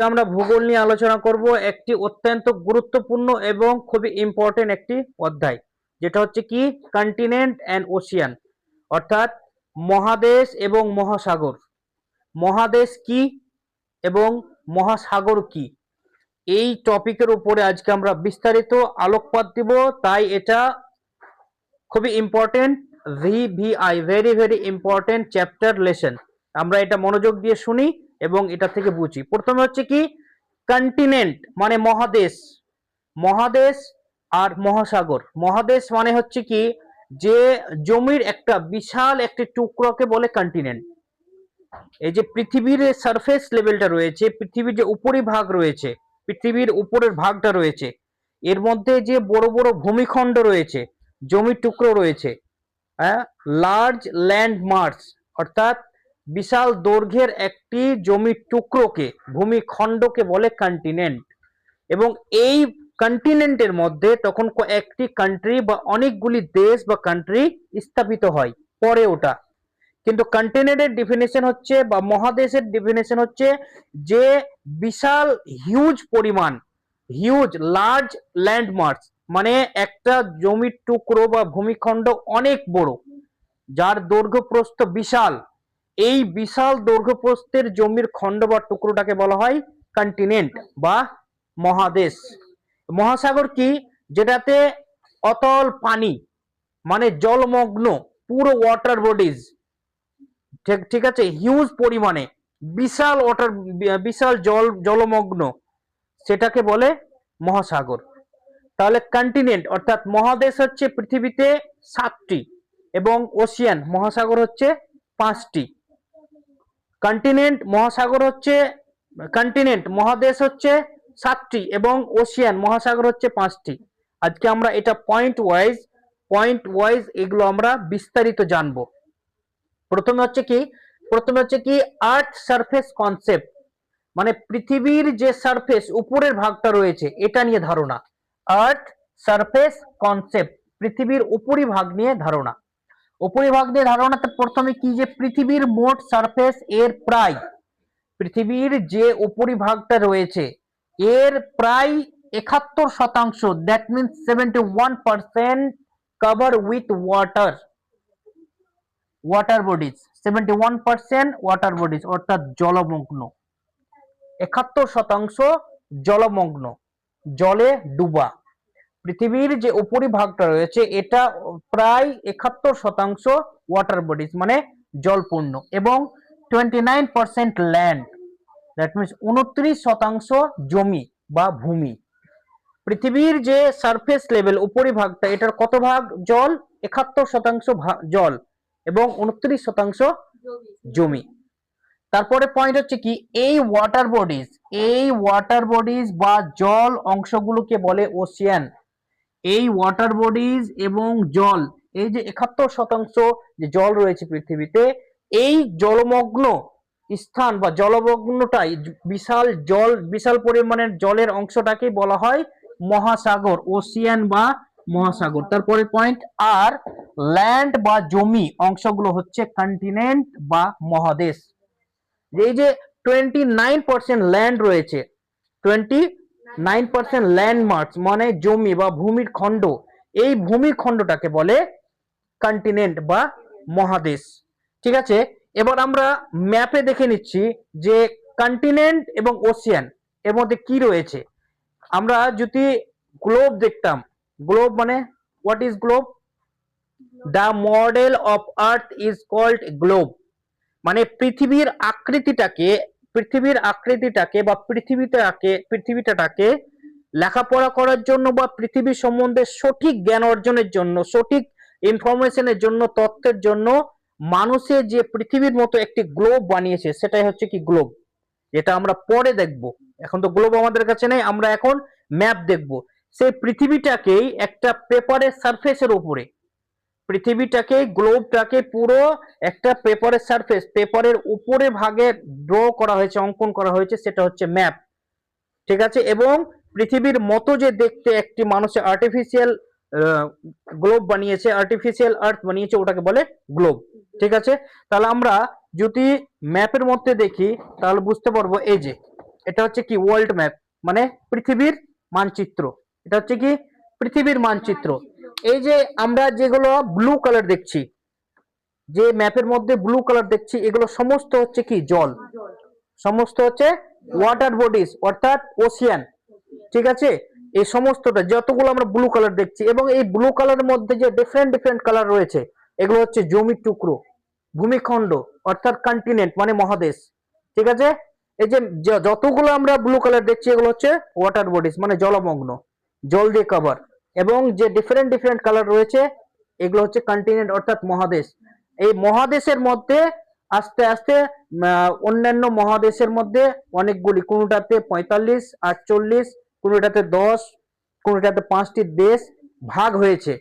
আমরা ভূগোল নিয়ে আলোচনা করব, একটি অত্যন্ত গুরুত্বপূর্ণ এবং খুবই ইম্পর্টেন্ট একটি অধ্যায়, যেটা হচ্ছে কি কন্টিনেন্ট অ্যান্ড ওশিয়ান, অর্থাৎ মহাদেশ এবং মহাসাগর। মহাদেশ কি এবং মহাসাগর কি, এই টপিকের উপরে আজকে আমরা বিস্তারিত আলোকপাত দিব। তাই এটা খুবই important, VVI, very very important chapter lesson. আমরা এটা মনোযোগ দিয়ে শুনি এবং এটা থেকে বুঝি। প্রথমে হচ্ছে কি কন্টিনেন্ট মানে মহাদেশ, মহাদেশ আর মহাসাগর। মহাদেশ মানে হচ্ছে কি যে জমির একটা বিশাল একটি টুকরোকে বলে কন্টিনেন্ট। এই যে পৃথিবীর সারফেস লেভেলটা রয়েছে, পৃথিবীর যে উপরিভাগ রয়েছে, পৃথিবীর উপরের ভাগটা রয়েছে, এর মধ্যে যে বড় বড় ভূমিখণ্ড রয়েছে, জমির টুকরো রয়েছে, লার্জ ল্যান্ড মাস, অর্থাৎ বিশাল দৈর্ঘ্যের একটি জমির টুকরোকে, ভূমিখণ্ডকে বলে কন্টিনেন্ট। এবং এই কন্টিনেন্টের মধ্যে তখন একটি কান্ট্রি বা অনেকগুলি দেশ বা কান্ট্রি স্থাপিত হয় পরে ওটা। কিন্তু কন্টিনেন্টের ডেফিনেশন হচ্ছে বা মহাদেশের ডেফিনেশন হচ্ছে যে বিশাল হিউজ পরিমাণ, হিউজ লার্জ ল্যান্ড মাস, মানে একটা জমির টুকরো বা ভূমিখণ্ড অনেক বড়, যার দৈর্ঘ্য প্রস্থ বিশাল। এই বিশাল দৈর্ঘ্য প্রস্থের জমির খণ্ড বা টুকরোটাকে বলা হয় কন্টিনেন্ট বা মহাদেশ। মহাসাগর কি, যেটাতে অতল পানি, মানে জলমগ্ন, পুরো ওয়াটার বডিজ, ঠিক আছে, হিউজ পরিমাণে বিশাল ওয়াটার, বিশাল জলমগ্ন, সেটাকে বলে মহাসাগর। তাহলে কন্টিনেন্ট অর্থাৎ মহাদেশ হচ্ছে পৃথিবীতে 7টি এবং ওশিয়ান মহাসাগর হচ্ছে 5টি। কন্টিনেন্ট মহাসাগর হচ্ছে, কন্টিনেন্ট মহাদেশ হচ্ছে 7টি এবং ওশিয়ান মহাসাগর হচ্ছে 5টি। আজকে আমরা এটা পয়েন্ট ওয়াইজ এগুলো আমরা বিস্তারিত জানবো। প্রথমে হচ্ছে কি আর্থ সারফেস কনসেপ্ট, মানে পৃথিবীর যে সারফেস উপরের ভাগটা রয়েছে এটা নিয়ে ধারণা। আর্থ সারফেস কনসেপ্ট, পৃথিবীর উপরিভাগ নিয়ে ধারণা। উপরিভাগ নিয়ে ধারণাতে প্রথমে কি, যে পৃথিবীর মোট সারফেস এর প্রায়, পৃথিবীর যে উপরিভাগটা রয়েছে এর প্রায় 71%, that means 71% cover with water bodies, 71% water bodies, অর্থাৎ জলমগ্ন। 71% জলমগ্ন, জলে ডুবা। পৃথিবীর যে উপরিভাগটা রয়েছে এটা প্রায় 71% ওয়াটার বডিজ মানে জলপূর্ণ, এবং 29% ল্যান্ড, দ্যাট মিনস 29% জমি বা ভূমি। পৃথিবীর যে সারফেস লেভেল উপরিভাগটা, এটার কত ভাগ জল, 71% জল এবং 29% জমি। তারপরে পয়েন্ট হচ্ছে কি এই ওয়াটার বডিজ বা জল অংশগুলোকে বলে ওশিয়ান। এই ওয়াটার বডিজ এবং জল, এই যে 71% যে জল রয়েছে পৃথিবীতে, এই জলমগ্ন স্থান বা জলমগ্নটাই বিশাল পরিমাণের জলের অংশটাকে বলা হয় মহাসাগর, ওশিয়ান বা মহাসাগর। তারপরে পয়েন্ট, আর ল্যান্ড বা জমি অংশগুলো হচ্ছে কন্টিনেন্ট বা মহাদেশ। এই যে 29% ল্যান্ড রয়েছে, 29% ল্যান্ড মাস মানে জমি বা ভূমির খণ্ড, এই ভূমির খণ্ডটাকে বলে কন্টিনেন্ট বা মহাদেশ। ঠিক আছে, এবার আমরা ম্যাপে দেখে নিচ্ছি যে কন্টিনেন্ট এবং ওশিয়ান এর মধ্যে কি রয়েছে। আমরা যদি গ্লোব দেখতাম, গ্লোব মানে what is globe, the model of earth is called globe. মানে পৃথিবীর আকৃতিটাকে বা পৃথিবীটাকে লেখাপড়া করার জন্য বা পৃথিবী সম্বন্ধে সঠিক জ্ঞান অর্জনের জন্য, সঠিক ইনফরমেশনের জন্য, তথ্যের জন্য মানুষের যে পৃথিবীর মতো একটি গ্লোব বানিয়েছে, সেটাই হচ্ছে কি গ্লোব, যেটা আমরা পরে দেখব। এখন তো গ্লোব আমাদের কাছে নেই, আমরা এখন ম্যাপ দেখব। সেই পৃথিবীটাকেই একটা পেপারের সারফেসের উপরে, পৃথিবীটাকে, গ্লোবটাকে পুরো একটা পেপারের সারফেস, পেপারের উপরে ভাগে ড্র করা হয়েছে, অঙ্কন করা হয়েছে, সেটা হচ্ছে ম্যাপ। ঠিক আছে, এবং পৃথিবীর মতো যে দেখতে একটি মানুষের আর্টিফিশিয়াল গ্লোব বানিয়েছে, আর্টিফিশিয়াল আর্থ বানিয়েছে, ওটাকে বলে গ্লোব। ঠিক আছে, তাহলে আমরা যদি ম্যাপের মধ্যে দেখি তাহলে বুঝতে পারবো, এই যে এটা হচ্ছে কি ওয়ার্ল্ড ম্যাপ, মানে পৃথিবীর মানচিত্র। এটা হচ্ছে কি পৃথিবীর মানচিত্র। এই যে আমরা যেগুলো ব্লু কালার দেখছি, যে ম্যাপের মধ্যে ব্লু কালার দেখছি, এগুলো সমস্ত হচ্ছে কি জল, সমস্ত হচ্ছে ওয়াটার বডিজ অর্থাৎ ওশিয়ান। ঠিক আছে, এই সমস্তটা যতগুলো আমরা ব্লু কালার দেখছি, এবং এই ব্লু কালারের মধ্যে যে ডিফারেন্ট ডিফারেন্ট কালার রয়েছে, এগুলো হচ্ছে জমির টুকরো, ভূমিখণ্ড অর্থাৎ কন্টিনেন্ট মানে মহাদেশ। ঠিক আছে, এই যে যতগুলো আমরা ব্লু কালার দেখছি এগুলো হচ্ছে ওয়াটার বডিজ মানে জলমগ্ন, জল দিয়ে কভার। এবং যে ডিফারেন্ট ডিফারেন্ট কালার রয়েছে এগুলো হচ্ছে কন্টিনেন্ট অর্থাৎ মহাদেশ। এই মহাদেশের মধ্যে আস্তে আস্তে অন্যান্য মহাদেশের মধ্যে অনেকগুলি, কোনটাতে 45, 48, কোনটাতে 10, কোনটাতে 5টি দেশ ভাগ হয়েছে।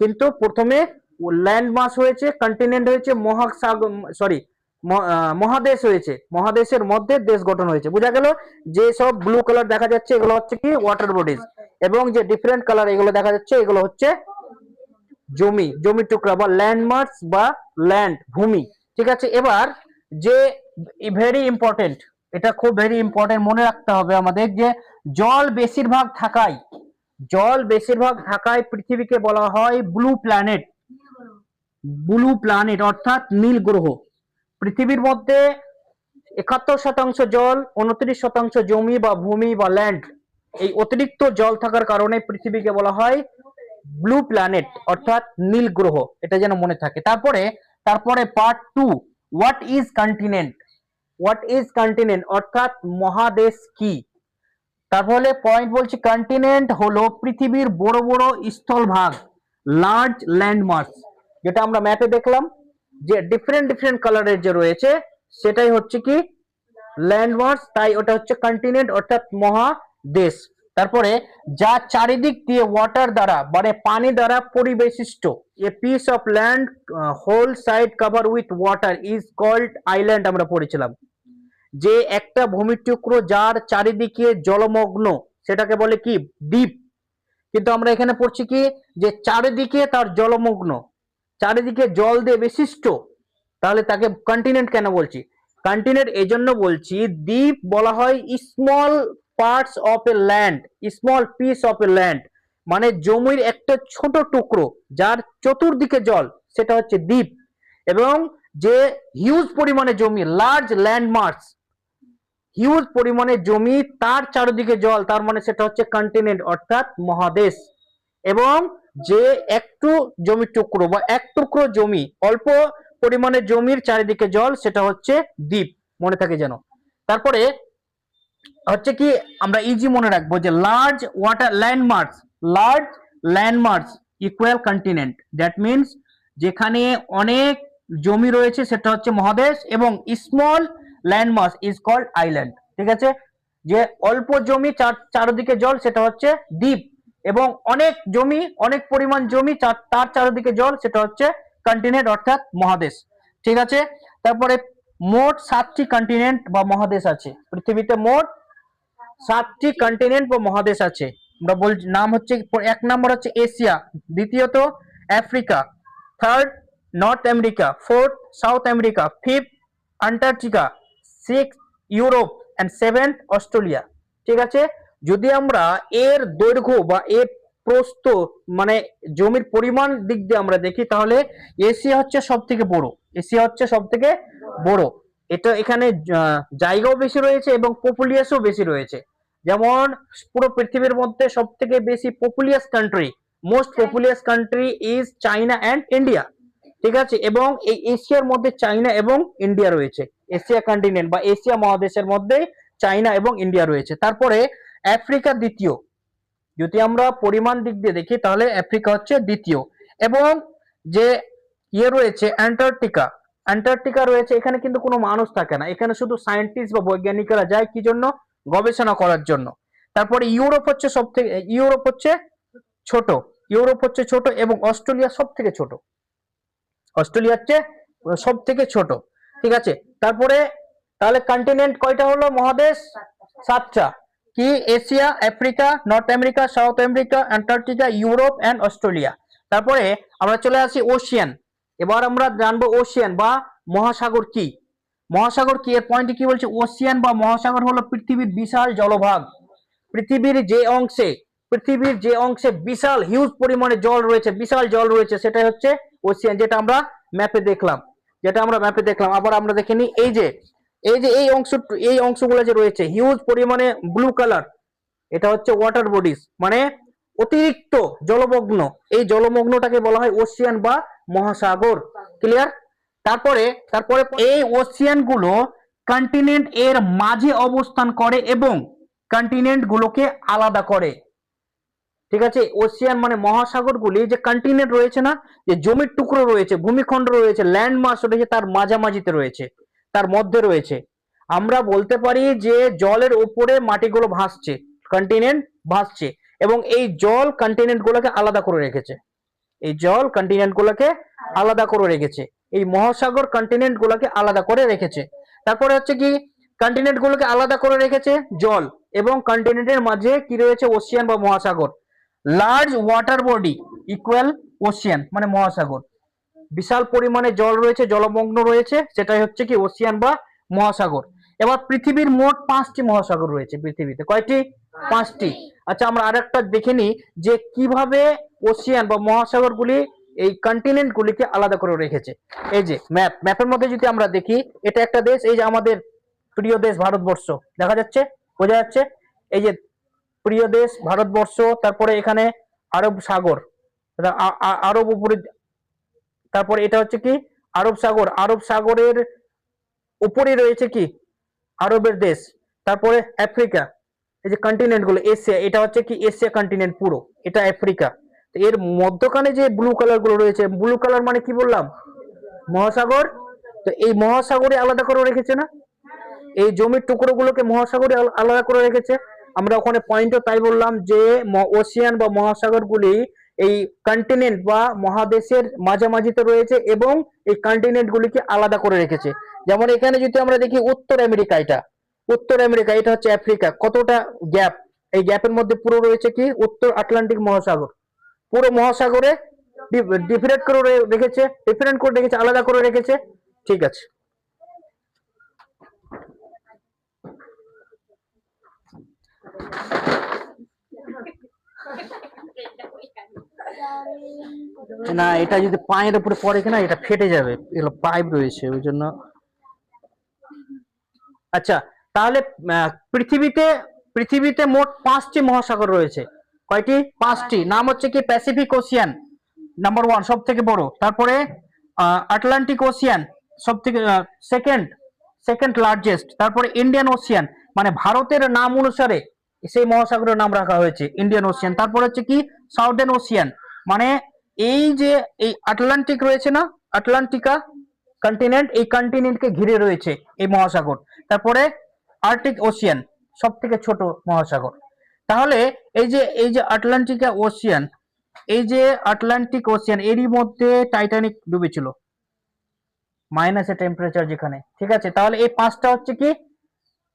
কিন্তু প্রথমে ল্যান্ড মাস হয়েছে, কন্টিনেন্ট হয়েছে, মহাদেশ হয়েছে, মহাদেশের মধ্যে দেশ গঠন হয়েছে। বোঝা গেল? যে সব ব্লু কালার দেখা যাচ্ছে এগুলো হচ্ছে কি ওয়াটার বডিজ, এবং যে ডিফারেন্ট কালার এগুলো দেখা যাচ্ছে এগুলো হচ্ছে জমি, জমির টুকরা বা ল্যান্ডমার্কস বা ল্যান্ড, ভূমি। ঠিক আছে, এবার যে ভেরি ইম্পর্টেন্ট, এটা খুব ভেরি ইম্পর্টেন্ট মনে রাখতে হবে আমাদের, যে জল বেশিরভাগ থাকায় পৃথিবীকে বলা হয় ব্লু প্ল্যানেট। ব্লু প্ল্যানেট অর্থাৎ নীল গ্রহ। পৃথিবীর মধ্যে 71% জল, 29% জমি বা ভূমি বা ল্যান্ড। এই অতিরিক্ত জল থাকার কারণে পৃথিবীকে বলা হয় ব্লু প্ল্যানেট অর্থাৎ নীল গ্রহ, এটা যেন মনে থাকে। তারপরে part 2, what is continent. What is continent অর্থাৎ মহাদেশ কি। তারপরে পয়েন্ট বলছি, কন্টিনেন্ট হলো পৃথিবীর বড় বড় স্থলভাগ, লার্জ ল্যান্ডমার্ক, যেটা আমরা ম্যাপে দেখলাম যে ডিফারেন্ট ডিফারেন্ট কালারের যে রয়েছে সেটাই হচ্ছে কি ল্যান্ডমার্ক, তাই ওটা হচ্ছে কন্টিনেন্ট অর্থাৎ মহাদেশ। তারপরে যা চারিদিক দিয়ে ওয়াটার দ্বারা মানে পানি দ্বারা পরিবেষ্টিত, a piece of land whole side cover with water is called island, আমরা পড়েছিলাম। যে একটা ভূমির টুকরো যার চারিদিকে জলমগ্ন সেটাকে বলে কি দ্বীপ। কিন্তু আমরা এখানে পড়ছি কি যে চারিদিকে তার জলমগ্ন, চারিদিকে জল দিয়ে বিশিষ্ট, তাহলে তাকে কন্টিনেন্ট কেন বলছি? কন্টিনেন্ট এই জন্য বলছি, দ্বীপ বলা হয় small parts of A land, small piece of A land, মানে জমির একটা ছোট টুকরো যার চতুর্দিকে জল, সেটা হচ্ছে দ্বীপ। এবং যে হিউজ পরিমাণে জমি, লার্জ ল্যান্ডমার্কস, হিউজ পরিমাণে জমি তার চারিদিকে জল, তার মানে সেটা হচ্ছে কন্টিনেন্ট অর্থাৎ মহাদেশ। এবং যে একটু জমির টুকরো বা এক টুকরো জমি, অল্প পরিমাণে জমির চারিদিকে জল, সেটা হচ্ছে দ্বীপ, মনে থাকে যেন। তারপরে হচ্ছে কি আমরা ইজি মনে রাখবো যে large landmarks equal continent, that means যেখানে অনেক জমি রয়েছে সেটা হচ্ছে মহাদেশ, এবং small landmark is called island. ঠিক আছে, যে অল্প জমি চারিদিকে জল সেটা হচ্ছে দ্বীপ, এবং অনেক জমি, অনেক পরিমাণ জমি তার চারিদিকে জল, সেটা হচ্ছে কন্টিনেন্ট অর্থাৎ মহাদেশ। ঠিক আছে, তারপরে মোট 7টি কন্টিনেন্ট বা মহাদেশ আছে পৃথিবীতে, মোট 7টি কন্টিনেন্ট বা মহাদেশ আছে। আমরা বলছি নাম হচ্ছে, 1 নম্বর হচ্ছে এশিয়া, দ্বিতীয়ত Africa, third North America, fourth South America, fifth Antarctica, six Europe and seventh Australia. ঠিক আছে, যদি আমরা এর দৈর্ঘ্য বা এর প্রস্থ মানে জমির পরিমাণ দিক দিয়ে আমরা দেখি, তাহলে এশিয়া হচ্ছে সব থেকে বড়, এশিয়া হচ্ছে সব থেকে বড়। এটা এখানে জায়গাও বেশি রয়েছে এবং পপুলেশনও বেশি রয়েছে। যেমন পুরো পৃথিবীর মধ্যে সব থেকে বেশি populous country, most populous country is China and India. ঠিক আছে, এবং এই এশিয়ার মধ্যে চাইনা এবং ইন্ডিয়া রয়েছে, এশিয়া কন্টিনেন্ট বা এশিয়া মহাদেশের মধ্যে চাইনা এবং ইন্ডিয়া রয়েছে। তারপরে আফ্রিকা দ্বিতীয়, যদি আমরা পরিমাণ দিক দিয়ে দেখি তাহলে আফ্রিকা হচ্ছে দ্বিতীয়। এবং যে রয়েছে অ্যান্টার্কটিকা রয়েছে, এখানে কিন্তু কোনো মানুষ থাকে না, এখানে শুধু সায়েন্টিস্ট বা বৈজ্ঞানিকরা যায় কি জন্য? গবেষণা করার জন্য। তারপরে ইউরোপ হচ্ছে ছোট, এবং অস্ট্রেলিয়া সব থেকে ছোট, অস্ট্রেলিয়া হচ্ছে সব থেকে ছোট। ঠিক আছে, তারপরে তাহলে কন্টিনেন্ট কয়টা হলো? মহাদেশ 7টা, কি? Asia, Africa, North America, South America, Antarctica, Europe and Australia. তারপরে আমরা চলে আসি ওশিয়ান। এবার আমরা জানবো ওশিয়ান বা মহাসাগর কি। মহাসাগর কি, এর পয়েন্টে কি বলছে, ওশিয়ান বা মহাসাগর হলো পৃথিবীর বিশাল জলভাগ। পৃথিবীর যে অংশে বিশাল হিউজ পরিমাণে জল রয়েছে, বিশাল জল রয়েছে, সেটাই হচ্ছে ওশিয়ান, যেটা আমরা ম্যাপে দেখলাম। আবার আমরা দেখে নিই, এই অংশগুলো যে রয়েছে হিউজ পরিমাণে ব্লু কালার, এটা হচ্ছে ওয়াটার বডিজ, মানে অতিরিক্ত জলমগ্ন। এই জলমগ্নটাকে বলা হয় ওশিয়ান বা মহাসাগর। ক্লিয়ার? তারপরে তারপরে এই ওশিয়ান গুলো কন্টিনেন্ট এর মাঝে অবস্থান করে এবং কন্টিনেন্ট গুলোকে আলাদা করে। ঠিক আছে, ওশিয়ান মানে মহাসাগরগুলি যে কন্টিনেন্ট রয়েছে না, যে জমির টুকরো রয়েছে, ভূমিখণ্ড রয়েছে, ল্যান্ড মাস রয়েছে, তার মাঝামাঝিতে রয়েছে, তার মধ্যে রয়েছে। আমরা বলতে পারি যে জলের উপরে মাটিগুলো ভাসছে, কন্টিনেন্ট ভাসছে, এবং এই জল কন্টিনেন্ট গুলোকে আলাদা করে রেখেছে। এই মহাসাগর কন্টিনেন্ট গুলোকে আলাদা করে রেখেছে। তারপরে হচ্ছে কি, কন্টিনেন্ট গুলোকে আলাদা করে রেখেছে জল, এবং কন্টিনেন্টের মাঝে কি রয়েছে, ওশিয়ান বা মহাসাগর। Large water body equal Ocean, মানে মহাসাগর। বিশাল পরিমাণে জল রয়েছে, জলমগ্ন রয়েছে, সেটাই হচ্ছে কি ওশিয়ান বা মহাসাগর। এবার পৃথিবীর মোট 5টি মহাসাগর রয়েছে পৃথিবীতে। কয়টি? 5টি। আচ্ছা, আমরা আরেকটা দেখে নিই যে কিভাবে ওশিয়ান বা মহাসাগরগুলি এই কন্টিনেন্ট গুলিকে আলাদা করে রেখেছে। এই যে ম্যাপের মধ্যে যদি আমরা দেখি, এটা একটা দেশ, এই যে আমাদের প্রিয় দেশ ভারতবর্ষ, দেখা যাচ্ছে, বোঝা যাচ্ছে, এই যে প্রিয় দেশ ভারতবর্ষ, তারপরে এখানে আরব সাগর, আরব উপরে, তারপরে এটা হচ্ছে কি আরব সাগর, আরব সাগরের উপরে রয়েছে কি আরবের দেশ, তারপরে আফ্রিকা, এই যে কন্টিনেন্ট গুলো, এশিয়া, এটা হচ্ছে কি এশিয়া কন্টিনেন্ট পুরো, এটা আফ্রিকা। এর মধ্যখানে যে ব্লু কালার গুলো রয়েছে, ব্লু কালার মানে কি বললাম, মহাসাগর। তো এই মহাসাগরে আলাদা করে রেখেছে না, এই জমির টুকরো গুলোকে মহাসাগরে আলাদা করে রেখেছে। আমরা ওখানে পয়েন্টও তাই বললাম যে ওশিয়ান বা মহাসাগর গুলি এই কন্টিনেন্ট বা মহাদেশের মাঝামাঝিতে রয়েছে এবং এই কন্টিনেন্ট গুলিকে আলাদা করে রেখেছে। যেমন এখানে যদি আমরা দেখি উত্তর আমেরিকা, এটা হচ্ছে আফ্রিকা, কতটা গ্যাপ, এই গ্যাপের মধ্যে পুরো রয়েছে কি উত্তর আটলান্টিক মহাসাগর। পুরো মহাসাগরে ডিফারেন্ট করে রেখেছে, আলাদা করে রেখেছে। ঠিক আছে, না এটা যদি পায়ের উপরে পড়ে কিনা এটা ফেটে যাবে, এগুলো পাইপ রয়েছে ওই জন্য। আচ্ছা, তাহলে পৃথিবীতে মোট 5টি মহাসাগর রয়েছে। কয়টি? 5টি। নাম হচ্ছে কি, প্যাসিফিক ওশিয়ান নাম্বার 1, সব থেকে বড়, তারপরে আটলান্টিক ওশিয়ান সব থেকে সেকেন্ড লার্জেস্ট, তারপরে ইন্ডিয়ান ওশিয়ান, মানে ভারতের নাম অনুসারে সেই মহাসাগরের নাম রাখা হয়েছে ইন্ডিয়ান ওশিয়ান। তারপর হচ্ছে কি সাউদার্ন ওশিয়ান, মানে এই যে এই আটলান্টিক রয়েছে না, আটলান্টিকা কন্টিনেন্ট, এই কন্টিনেন্টকে ঘিরে রয়েছে এই মহাসাগর। তারপরে আর্কটিক ওশিয়ান, সব থেকে ছোট মহাসাগর। তাহলে এই যে আটলান্টিক ওশিয়ান এরই মধ্যে টাইটানিক ডুবেছিল, মাইনাসে টেম্পারেচার যেখানে। ঠিক আছে, তাহলে এই 5টা হচ্ছে কি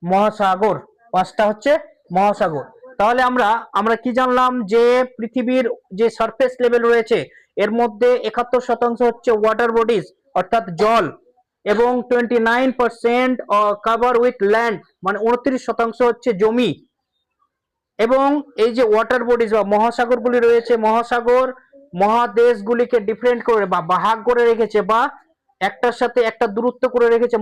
মহাসাগর, 5টা হচ্ছে মহাসাগর। তাহলে আমরা কি জানলাম যে পৃথিবীর যে সারফেস লেভেল রয়েছে এর মধ্যে 71% হচ্ছে ওয়াটার বডিজ অর্থাৎ জল, এবং 29% কভার উইথ ল্যান্ড, মানে 29% হচ্ছে জমি। এবং এই যে ওয়াটার বডিজ বা মহাসাগরগুলি রয়েছে, মহাসাগর মহাদেশগুলিকে ডিফারেন্ট করে বা ভাগ করে রেখেছে, বা একটার সাথে একটা দূরত্ব করে রেখেছে।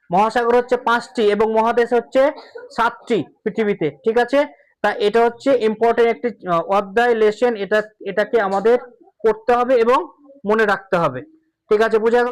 মহাসাগর হচ্ছে 5টি এবং মহাদেশ হচ্ছে 7টি পৃথিবীতে। ঠিক আছে, তা এটা হচ্ছে ইম্পর্টেন্ট একটি অধ্যায়, লেসন, এটাকে আমাদের পড়তে হবে এবং মনে রাখতে হবে। ঠিক আছে, বুঝা গেল?